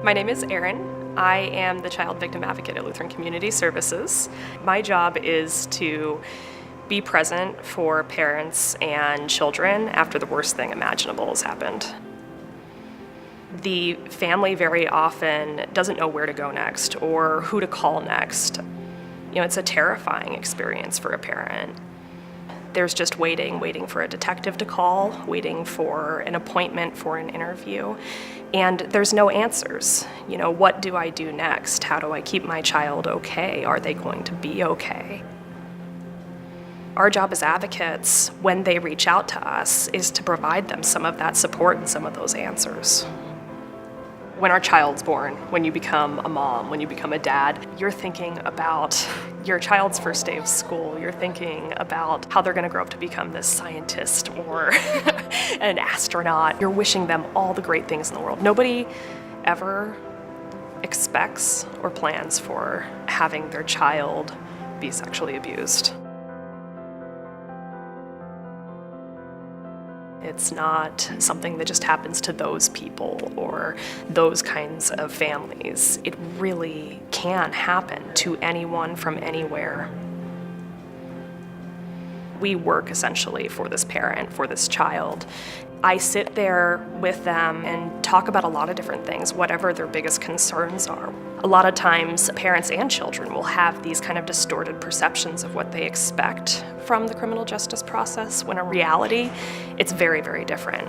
My name is Erin. I am the Child Victim Advocate at Lutheran Community Services. My job is to be present for parents and children after the worst thing imaginable has happened. The family very often doesn't know where to go next or who to call next. It's a terrifying experience for a parent. There's just waiting for a detective to call, waiting for an appointment for an interview, and there's no answers. What do I do next? How do I keep my child okay? Are they going to be okay? Our job as advocates, when they reach out to us, is to provide them some of that support and some of those answers. When our child's born, when you become a mom, when you become a dad, you're thinking about your child's first day of school. You're thinking about how they're going to grow up to become this scientist or an astronaut. You're wishing them all the great things in the world. Nobody ever expects or plans for having their child be sexually abused. It's not something that just happens to those people or those kinds of families. It really can happen to anyone from anywhere. We work essentially for this parent, for this child. I sit there with them and talk about a lot of different things, whatever their biggest concerns are. A lot of times, parents and children will have these kind of distorted perceptions of what they expect from the criminal justice process, when in reality, it's very, very different.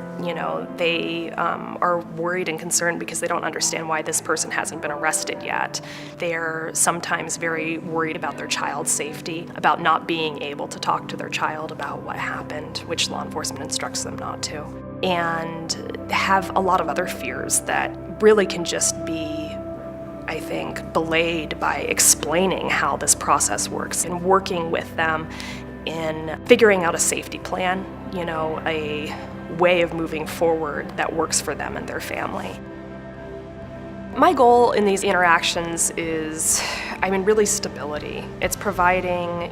They are worried and concerned because they don't understand why this person hasn't been arrested yet. They're sometimes very worried about their child's safety, about not being able to talk to their child about what happened, which law enforcement instructs them not to, and have a lot of other fears that really can just be, I think, belayed by explaining how this process works and working with them in figuring out a safety plan, a way of moving forward that works for them and their family. My goal in these interactions is, really stability. It's providing,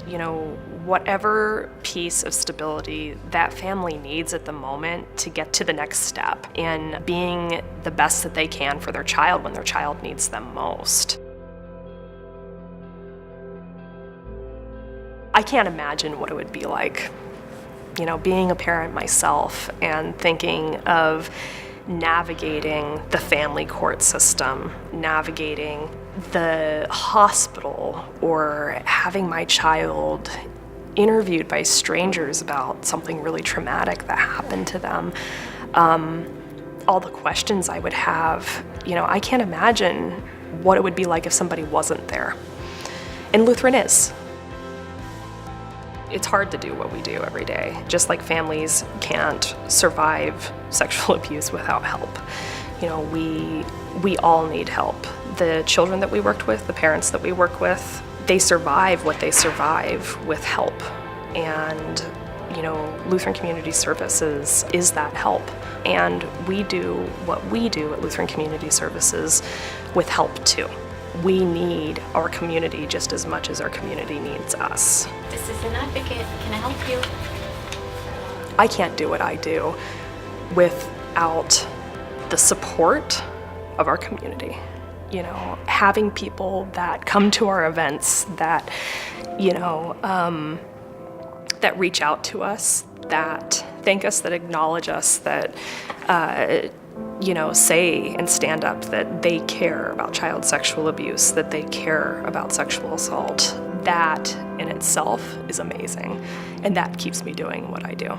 whatever piece of stability that family needs at the moment to get to the next step in being the best that they can for their child when their child needs them most. I can't imagine what it would be like, being a parent myself and thinking of navigating the family court system, navigating the hospital, or having my child interviewed by strangers about something really traumatic that happened to them. All the questions I would have, I can't imagine what it would be like if somebody wasn't there. And Lutheran is. It's hard to do what we do every day, just like families can't survive sexual abuse without help. We all need help. The children that we worked with, the parents that we work with, they survive what they survive with help. And, Lutheran Community Services is that help. And we do what we do at Lutheran Community Services with help too. We need our community just as much as our community needs us. This is an advocate. Can I help you? I can't do what I do without the support of our community. Having people that come to our events, that, that reach out to us, that thank us, that acknowledge us, that, say and stand up that they care about child sexual abuse, that they care about sexual assault. That in itself is amazing, and that keeps me doing what I do.